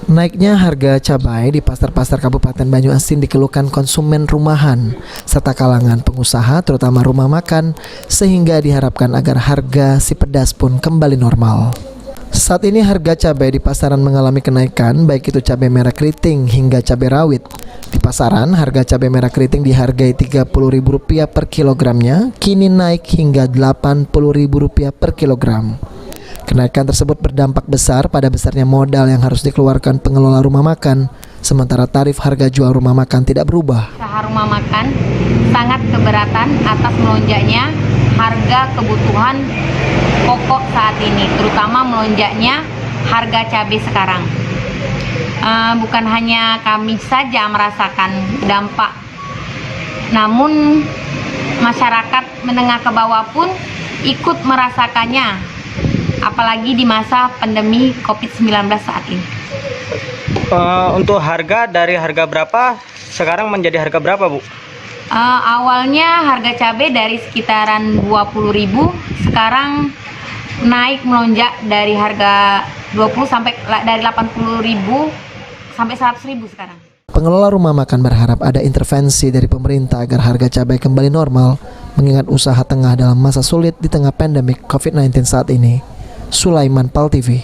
Naiknya harga cabai di pasar-pasar Kabupaten Banyuasin dikeluhkan konsumen rumahan serta kalangan pengusaha terutama rumah makan, sehingga diharapkan agar harga si pedas pun kembali normal. Saat ini harga cabai di pasaran mengalami kenaikan, baik itu cabai merah keriting hingga cabai rawit. Di pasaran, harga cabai merah keriting dihargai Rp30.000 per kilogramnya, kini naik hingga Rp80.000 per kilogram. Kenaikan tersebut berdampak besar pada besarnya modal yang harus dikeluarkan pengelola rumah makan, sementara tarif harga jual rumah makan tidak berubah. Usaha rumah makan sangat keberatan atas melonjaknya harga kebutuhan pokok saat ini, terutama melonjaknya harga cabai sekarang. Bukan hanya kami saja merasakan dampak, namun masyarakat menengah ke bawah pun ikut merasakannya, apalagi di masa pandemi COVID-19 saat ini. Untuk harga, dari harga berapa sekarang menjadi harga berapa, Bu? Awalnya harga cabai dari sekitaran 20.000, sekarang naik melonjak dari harga 20 sampai dari 80.000 sampai 100.000 sekarang. Pengelola rumah makan berharap ada intervensi dari pemerintah agar harga cabai kembali normal, mengingat usaha tengah dalam masa sulit di tengah pandemi COVID-19 saat ini. Sulaiman, PAL TV.